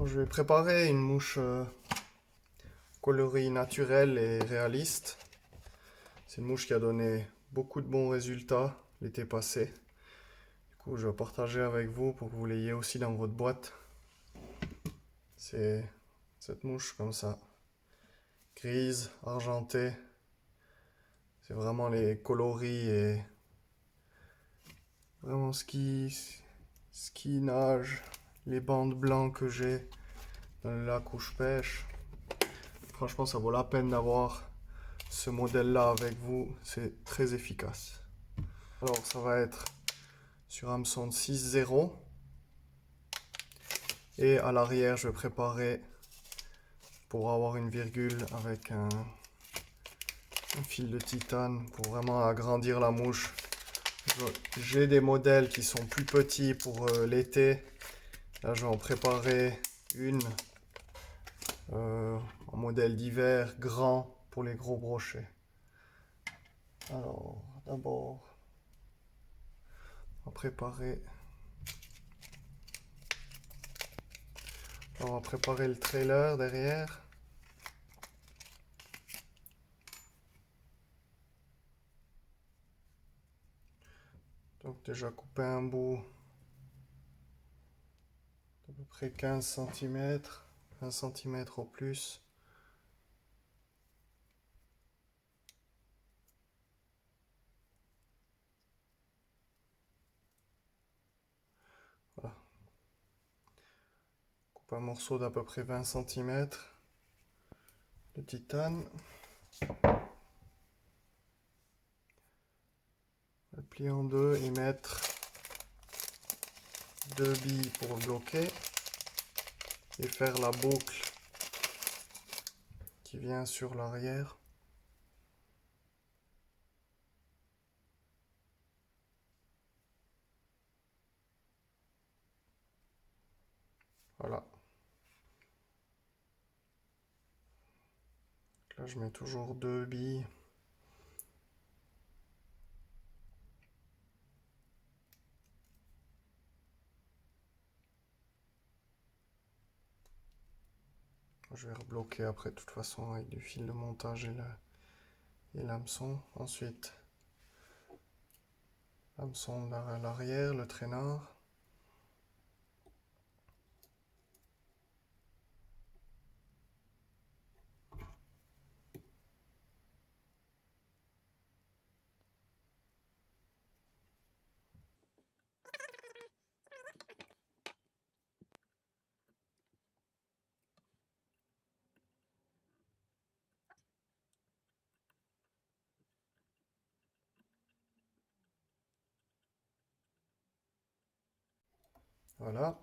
Je vais préparer une mouche coloris naturelle et réaliste. C'est une mouche qui a donné beaucoup de bons résultats l'été passé. Du coup, je vais partager avec vous pour que vous l'ayez aussi dans votre boîte. C'est cette mouche comme ça, grise, argentée. C'est vraiment les coloris et vraiment ski, nage, les bandes blancs que j'ai dans le lac où je pêche. Franchement, ça vaut la peine d'avoir ce modèle-là avec vous. C'est très efficace. Alors, ça va être sur hameçon 6-0. Et à l'arrière, je vais préparer pour avoir une virgule avec un fil de titane pour vraiment agrandir la mouche. J'ai des modèles qui sont plus petits pour l'été. Là, je vais en préparer une en modèle d'hiver grand pour les gros brochets. Alors, d'abord, on va préparer. On va préparer le trailer derrière. Donc déjà couper un bout d'à peu près 15 cm, 20 cm au plus. Voilà. Coupe un morceau d'à peu près 20 cm de titane. Le plier en deux et mettre deux billes pour bloquer et faire la boucle qui vient sur l'arrière. Voilà. Là, je mets toujours deux billes. Je vais rebloquer après, de toute façon, avec du fil de montage et l'hameçon. Ensuite, l'hameçon à l'arrière, le traînard. Voilà.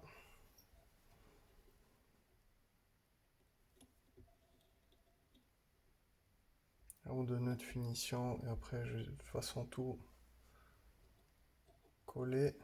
Un ou deux nœuds de finition et après je vais de toute façon tout coller.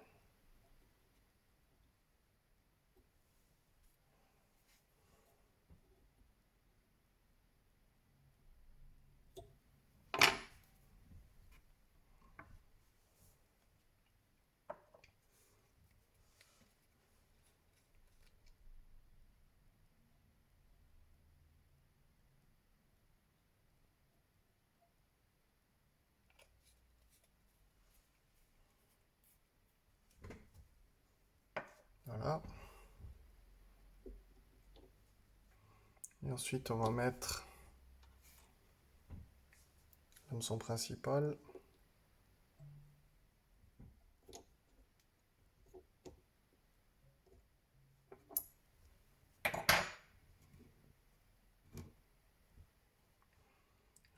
Voilà. Et ensuite on va mettre l'hameçon principal.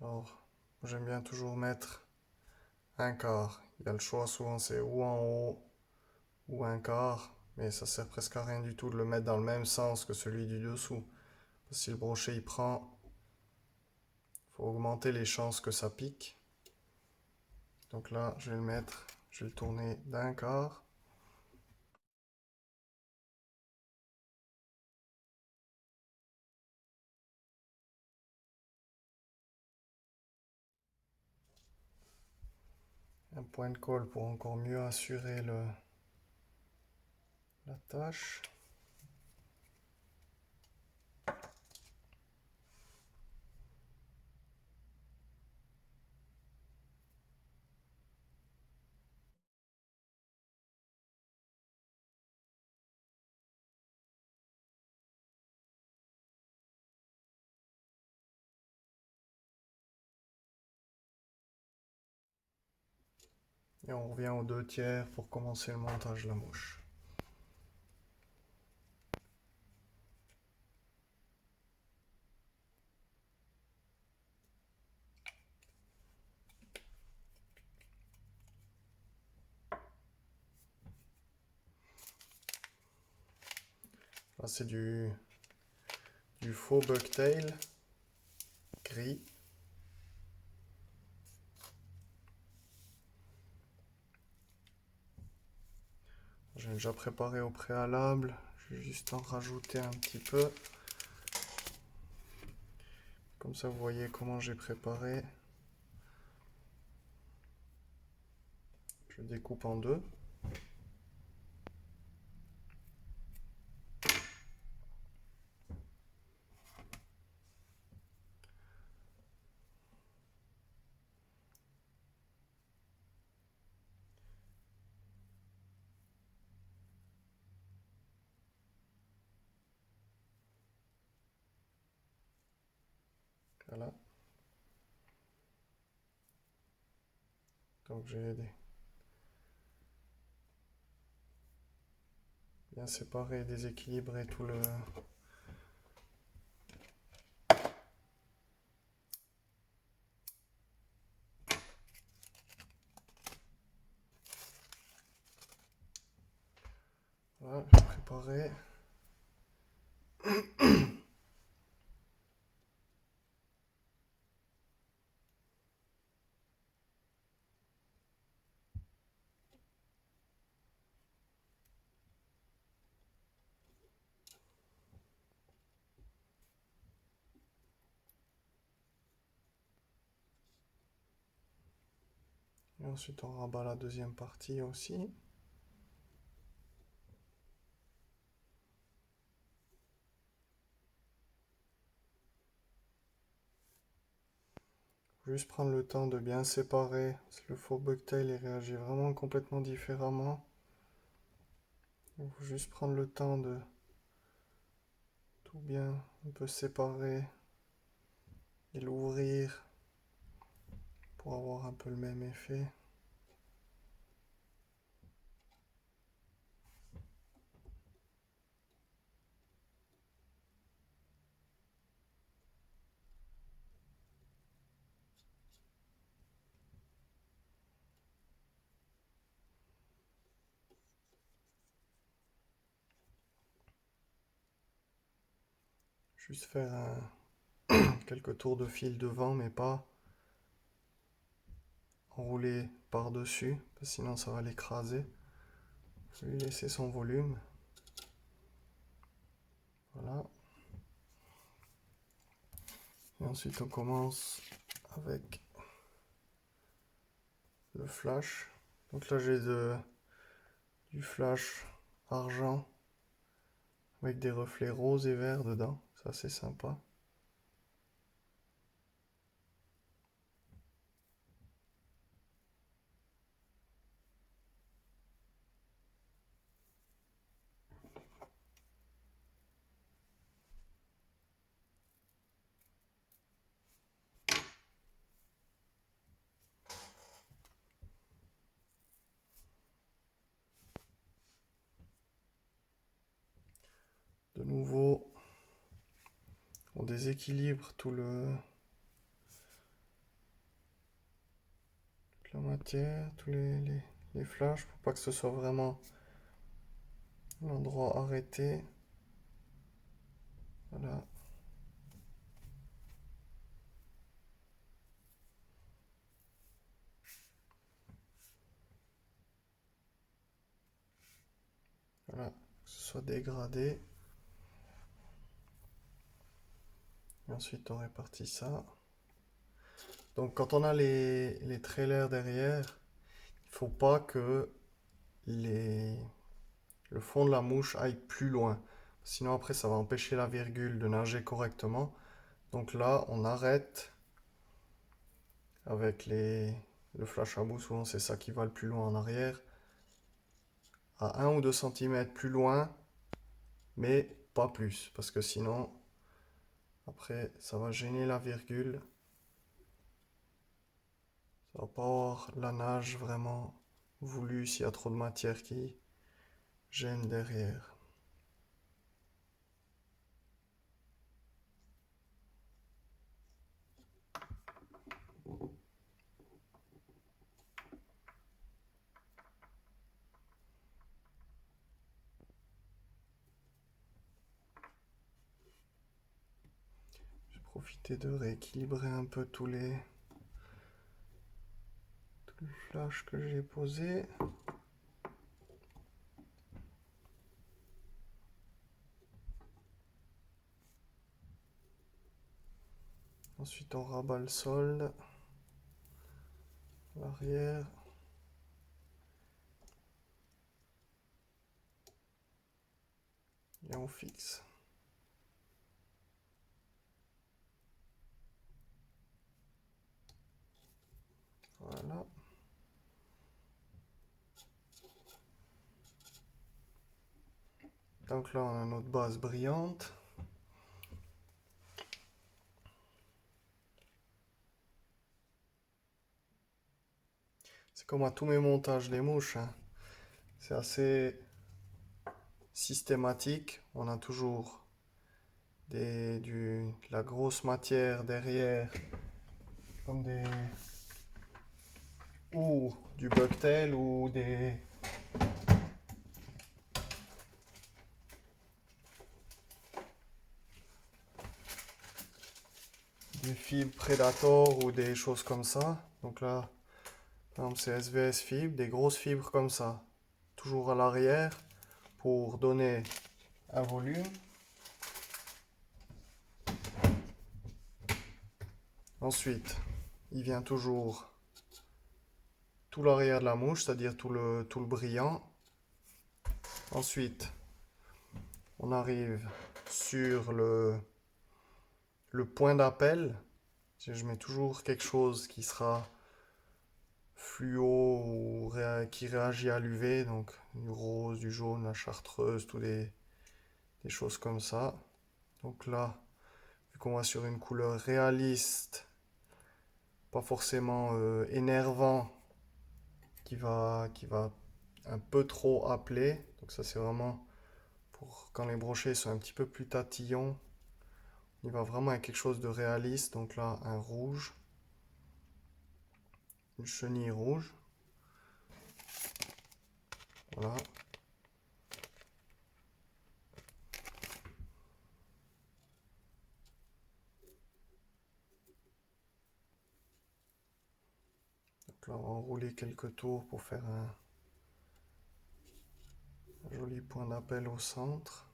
Alors, j'aime bien toujours mettre un quart. Il y a le choix, souvent c'est ou en haut ou un quart, mais ça sert presque à rien du tout de le mettre dans le même sens que celui du dessous. Parce que si le brochet il prend, il faut augmenter les chances que ça pique. Donc là, je vais le mettre, je vais le tourner d'un quart. Un point de colle pour encore mieux assurer la tâche. Et on revient aux 2/3 pour commencer le montage de la mouche. Là, c'est du faux bucktail gris. J'ai déjà préparé au préalable. Je vais juste en rajouter un petit peu. Comme ça, vous voyez comment j'ai préparé. Je découpe en deux. Voilà. Donc j'ai bien séparé, déséquilibré tout le... Voilà, j'ai préparé. Et ensuite, on rabat la deuxième partie aussi. Juste prendre le temps de bien séparer, parce que le faux bucktail il réagit vraiment complètement différemment. Il faut juste prendre le temps de tout bien un peu séparer et l'ouvrir pour avoir un peu le même effet. Juste faire quelques tours de fil devant, mais pas enrouler par-dessus, parce que sinon ça va l'écraser. Je vais lui laisser son volume. Voilà. Et ensuite on commence avec le flash. Donc là j'ai du flash argent avec des reflets roses et verts dedans. Ça c'est sympa. De nouveau, on déséquilibre toute la matière, tous les flashs pour pas que ce soit vraiment l'endroit arrêté. Voilà. Voilà, que ce soit dégradé. Et ensuite on répartit ça. Donc quand on a les trailers derrière, il faut pas que le fond de la mouche aille plus loin. Sinon après ça va empêcher la virgule de nager correctement. Donc là on arrête avec le flash à bout, souvent c'est ça qui va le plus loin en arrière. À 1 ou 2 cm plus loin, mais pas plus, parce que sinon après ça va gêner la virgule. Ça va pas avoir la nage vraiment voulu s'il y a trop de matière qui gêne derrière. Je vais profiter de rééquilibrer un peu tous les flashs que j'ai posés. Ensuite, on rabat le solde, l'arrière. Et on fixe. Voilà. Donc là, on a notre base brillante. C'est comme à tous mes montages des mouches, hein. C'est assez systématique. On a toujours de la grosse matière derrière, comme ou du bucktail ou des fibres Predator ou des choses comme ça. Donc là, par exemple, c'est SVS fibres, des grosses fibres comme ça. Toujours à l'arrière pour donner un volume. Ensuite, il vient toujours tout l'arrière de la mouche, c'est-à-dire tout le brillant. Ensuite, on arrive sur le point d'appel. Je mets toujours quelque chose qui sera fluo ou qui réagit à l'UV, donc du rose, du jaune, la chartreuse, tous des choses comme ça. Donc là, vu qu'on va sur une couleur réaliste, pas forcément énervant, qui va un peu trop appeler. Donc ça c'est vraiment pour quand les brochets sont un petit peu plus tatillons. Il va vraiment avec quelque chose de réaliste. Donc là, un rouge, une chenille rouge. Voilà. Donc là, on va enrouler quelques tours pour faire un joli point d'appel au centre.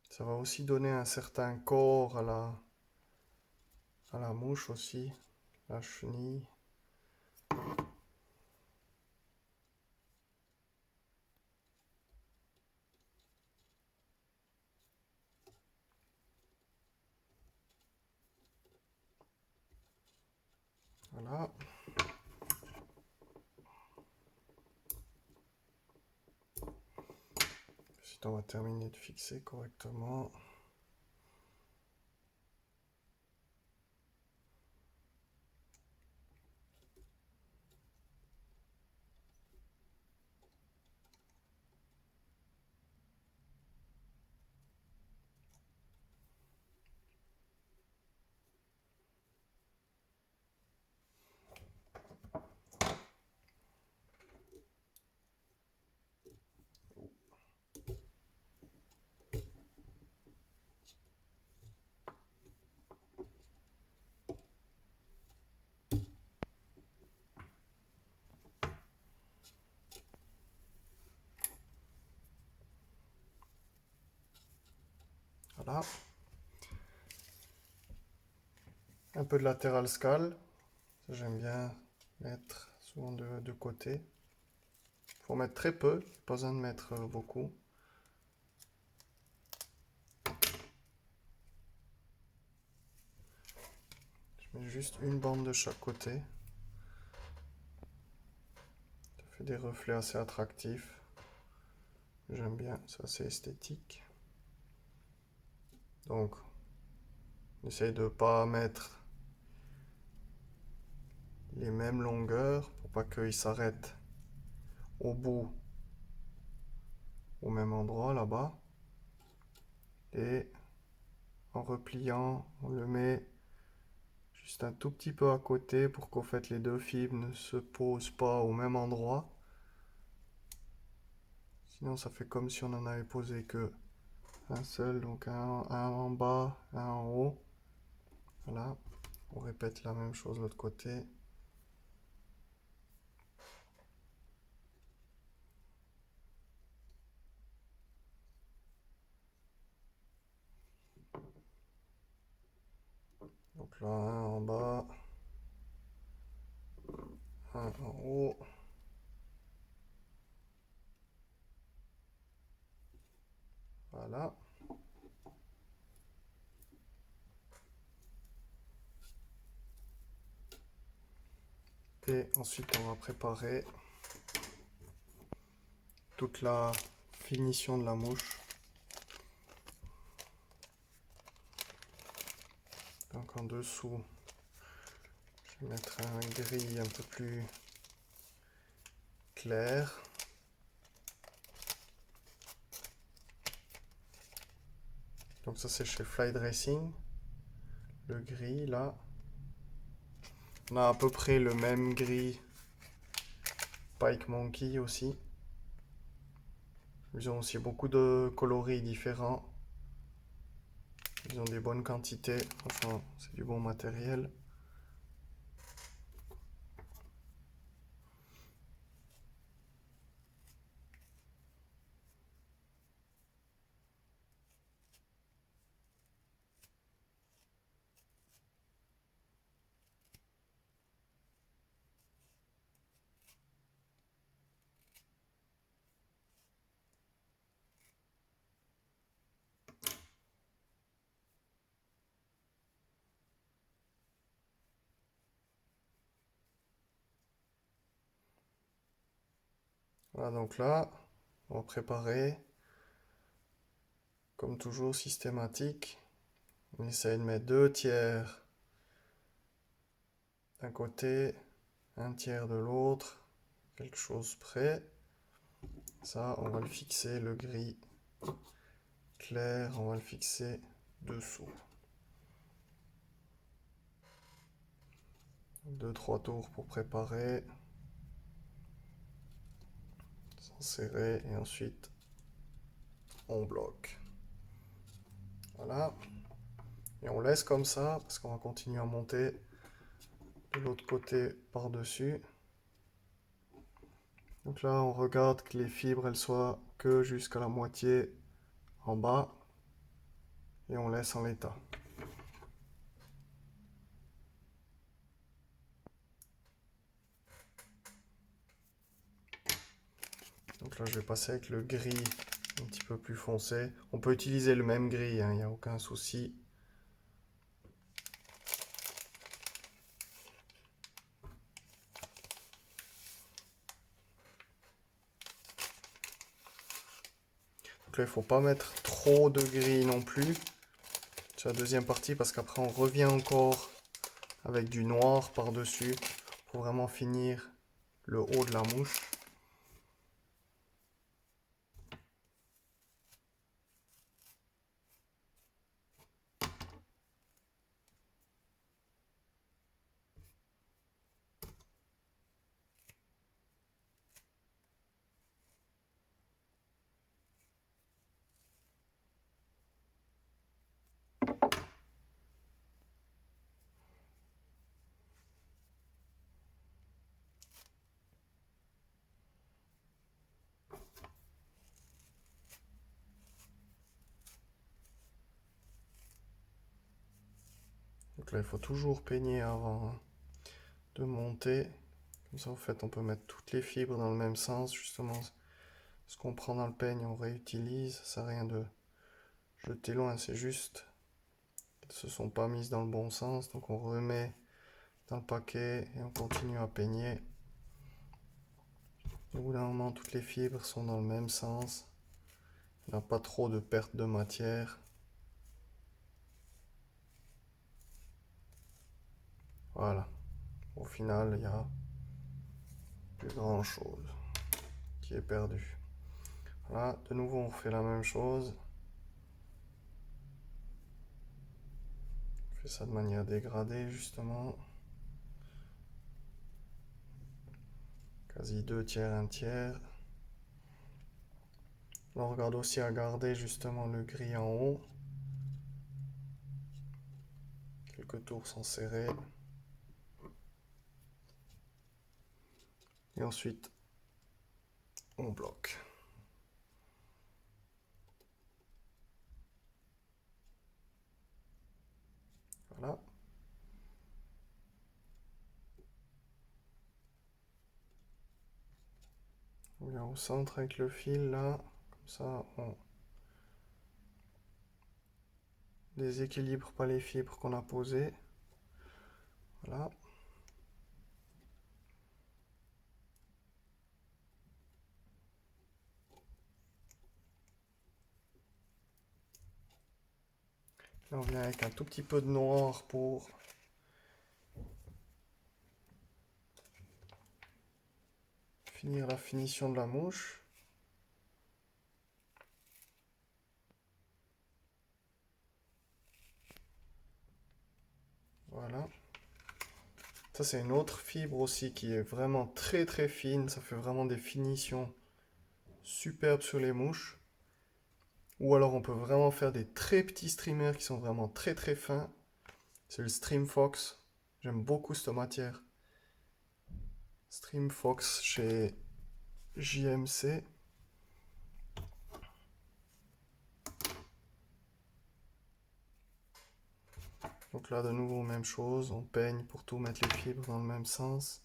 Ça va aussi donner un certain corps à la mouche aussi, la chenille. Voilà. Ensuite, on va terminer de fixer correctement. Voilà. Un peu de latéral scale. Ça, j'aime bien mettre souvent de côté. Il faut mettre très peu, pas besoin de mettre beaucoup. Je mets juste une bande de chaque côté. Ça fait des reflets assez attractifs. J'aime bien, c'est assez esthétique. Donc, on essaye de ne pas mettre les mêmes longueurs pour pas qu'ils s'arrêtent au bout, au même endroit là-bas. Et en repliant, on le met juste un tout petit peu à côté pour qu'en fait les deux fibres ne se posent pas au même endroit. Sinon ça fait comme si on en avait posé que un seul, donc un en bas, un en haut. Voilà, on répète la même chose de l'autre côté. Donc là, un en bas, un en haut. Voilà. Et ensuite, on va préparer toute la finition de la mouche. Donc en dessous, je vais mettre un gris un peu plus clair. Donc ça c'est chez Fly Dressing. Le gris là. On a à peu près le même gris Pike Monkey aussi. Ils ont aussi beaucoup de coloris différents. Ils ont des bonnes quantités. Franchement, c'est du bon matériel. Voilà, donc là, on va préparer, comme toujours, systématique. On essaye de mettre 2 tiers d'un côté, un tiers de l'autre, quelque chose près. Ça, on va le fixer, le gris clair, on va le fixer dessous. 2-3 tours pour préparer, sans serrer, et ensuite on bloque. Voilà. Et on laisse comme ça, parce qu'on va continuer à monter de l'autre côté par-dessus. Donc là, on regarde que les fibres, elles soient que jusqu'à la moitié en bas, et on laisse en l'état. Donc là, je vais passer avec le gris un petit peu plus foncé. On peut utiliser le même gris, il n'y a aucun souci. Donc là, il ne faut pas mettre trop de gris non plus sur la deuxième partie parce qu'après on revient encore avec du noir par-dessus pour vraiment finir le haut de la mouche. Donc là, il faut toujours peigner avant de monter. Comme ça, en fait, on peut mettre toutes les fibres dans le même sens. Justement, ce qu'on prend dans le peigne, on réutilise. Ça sert à rien de jeter loin, c'est juste qu'elles se sont pas mises dans le bon sens. Donc on remet dans le paquet et on continue à peigner. Au bout d'un moment, toutes les fibres sont dans le même sens. Il n'y a pas trop de perte de matière. Voilà. Au final, il n'y a plus grand chose qui est perdu. Voilà, de nouveau, on fait la même chose. On fait ça de manière dégradée, justement. Quasi 2 tiers, 1 tiers. On regarde aussi à garder justement le gris en haut. Quelques tours sans serrer. Et ensuite, on bloque. Voilà. On vient au centre avec le fil là. Comme ça, on déséquilibre pas les fibres qu'on a posées. Voilà. Là, on vient avec un tout petit peu de noir pour finir la finition de la mouche. Voilà. Ça, c'est une autre fibre aussi qui est vraiment très très fine. Ça fait vraiment des finitions superbes sur les mouches. Ou alors on peut vraiment faire des très petits streamers qui sont vraiment très très fins. C'est le Stream Fox. J'aime beaucoup cette matière. Stream Fox chez JMC. Donc là, de nouveau, même chose. On peigne pour tout mettre les fibres dans le même sens.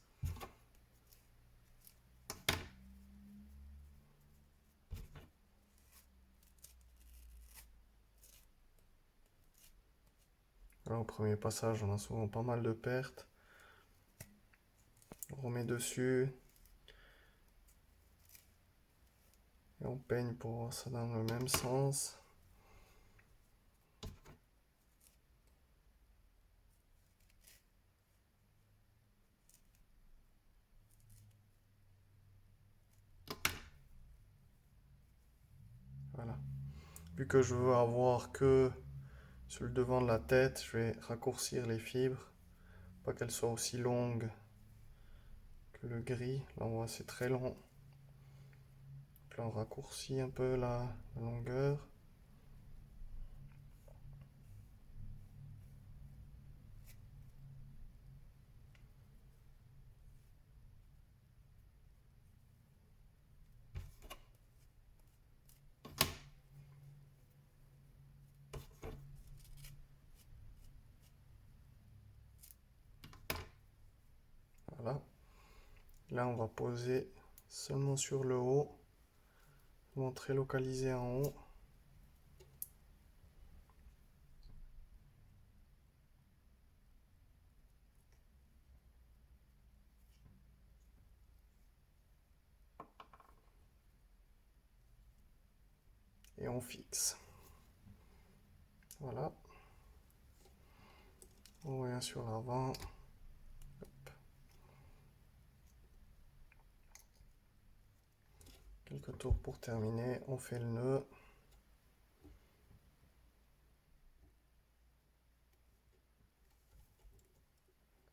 Là, au premier passage, on a souvent pas mal de pertes. On remet dessus. Et on peigne pour voir ça dans le même sens. Voilà. Vu que je veux avoir que sur le devant de la tête, je vais raccourcir les fibres. Pas qu'elles soient aussi longues que le gris. Là, on voit c'est très long. Donc là, on raccourcit un peu la longueur. Voilà. Là, on va poser seulement sur le haut. Très localisé en haut. Et on fixe. Voilà. On revient sur l'avant. Quelques tours pour terminer. On fait le nœud.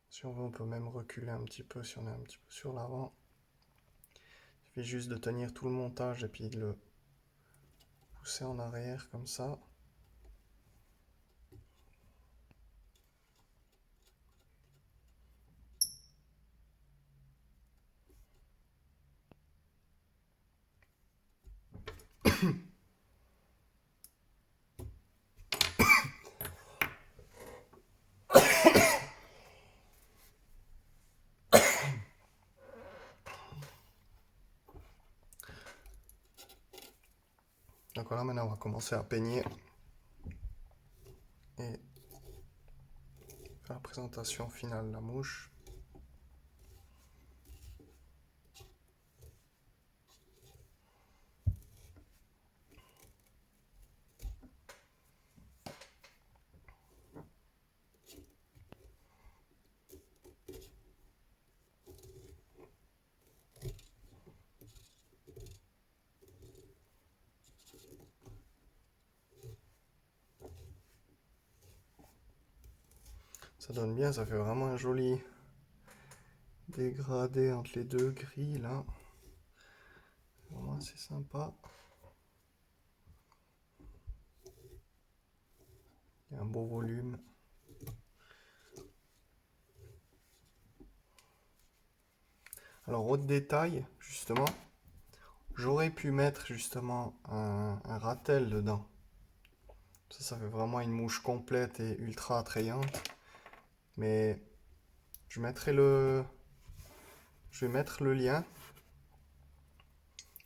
Si on veut, on peut même reculer un petit peu si on est un petit peu sur l'avant. Il suffit juste de tenir tout le montage et puis de le pousser en arrière comme ça. Donc voilà, maintenant on va commencer à peigner et faire la présentation finale de la mouche. Ça donne bien, ça fait vraiment un joli dégradé entre les deux gris là. Vraiment c'est sympa. Il y a un beau volume. Alors autre détail, justement, j'aurais pu mettre justement un ratel dedans. Ça fait vraiment une mouche complète et ultra attrayante. Mais je vais mettre le lien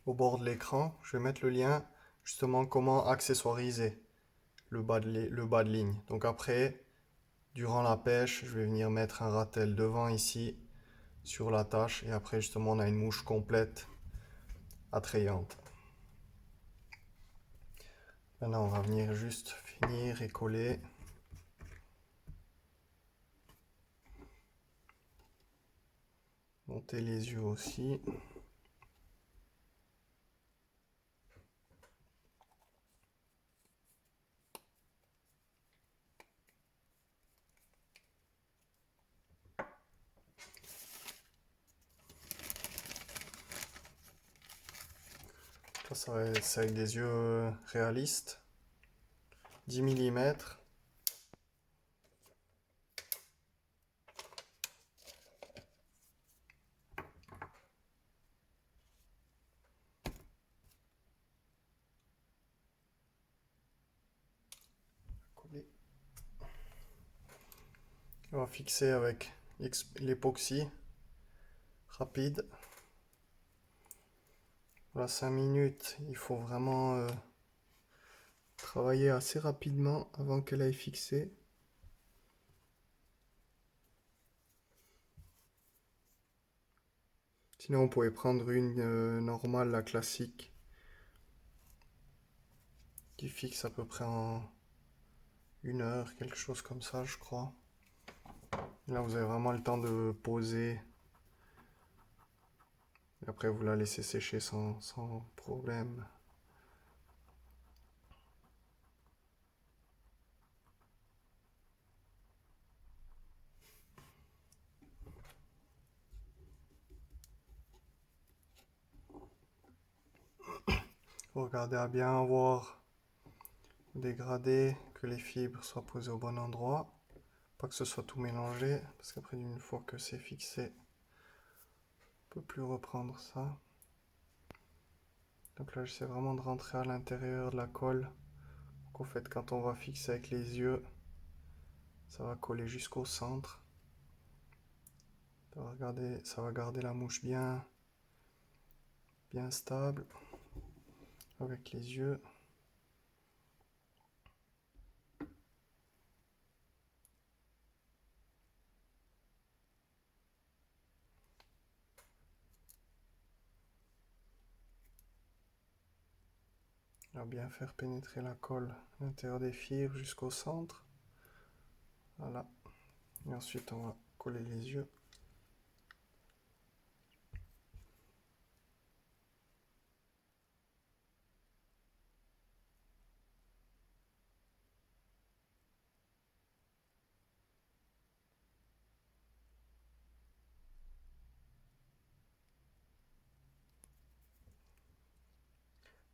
au bord de l'écran. Je vais mettre le lien justement comment accessoiriser le bas de ligne. Donc après, durant la pêche, je vais venir mettre un ratel devant ici sur la tâche et après justement on a une mouche complète attrayante. Maintenant on va venir juste finir et coller. Monter les yeux aussi. Ça c'est avec des yeux réalistes. 10 mm. On va fixer avec l'époxy rapide. Voilà, 5 minutes, il faut vraiment travailler assez rapidement avant qu'elle aille fixer. Sinon, on pourrait prendre une normale, la classique, qui fixe à peu près en 1 heure, quelque chose comme ça, je crois. Là, vous avez vraiment le temps de poser. Et après, vous la laissez sécher sans problème. Vous regardez à bien voir le dégradé, que les fibres soient posées au bon endroit. Pas que ce soit tout mélangé, parce qu'après, une fois que c'est fixé, on peut plus reprendre ça. Donc là, j'essaie vraiment de rentrer à l'intérieur de la colle. Donc, en fait, quand on va fixer avec les yeux, ça va coller jusqu'au centre. Ça va garder la mouche bien stable avec les yeux. On va bien faire pénétrer la colle à l'intérieur des fibres jusqu'au centre. Voilà. Et ensuite, on va coller les yeux.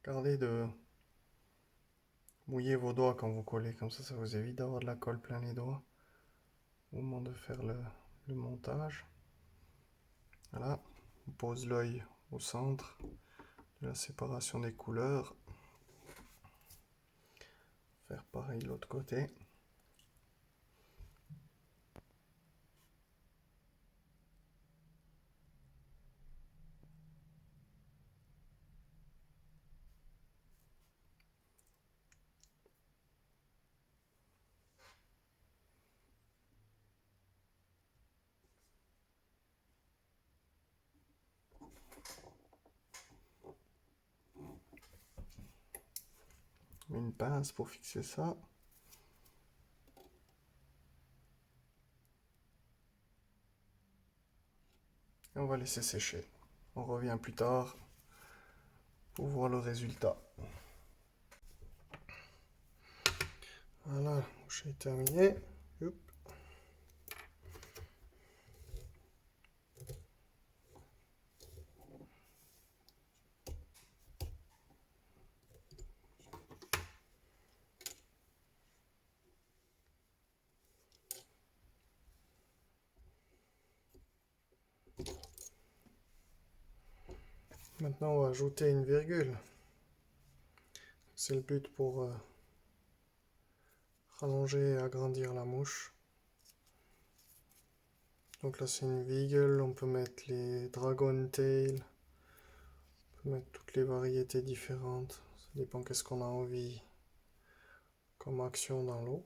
Gardez de mouiller vos doigts quand vous collez, comme ça vous évite d'avoir de la colle plein les doigts au moment de faire le montage. Voilà, on pose l'œil au centre de la séparation des couleurs. Faire pareil de l'autre côté. mets une pince pour fixer ça. Et on va laisser sécher. On revient plus tard pour voir le résultat. Voilà, la mouche est terminée. Hop. Maintenant, on va ajouter une virgule. C'est le but pour rallonger et agrandir la mouche. Donc là, c'est une virgule. On peut mettre les dragon tail. On peut mettre toutes les variétés différentes. Ça dépend qu'est-ce qu'on a envie comme action dans l'eau.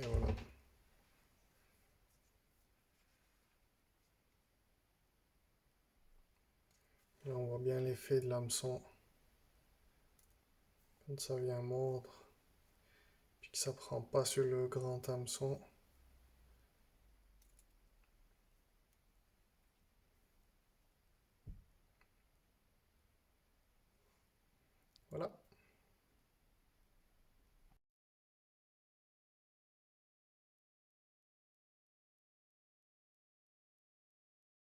Et voilà. Là, on voit bien l'effet de l'hameçon quand ça vient mordre, puis que ça prend pas sur le grand hameçon.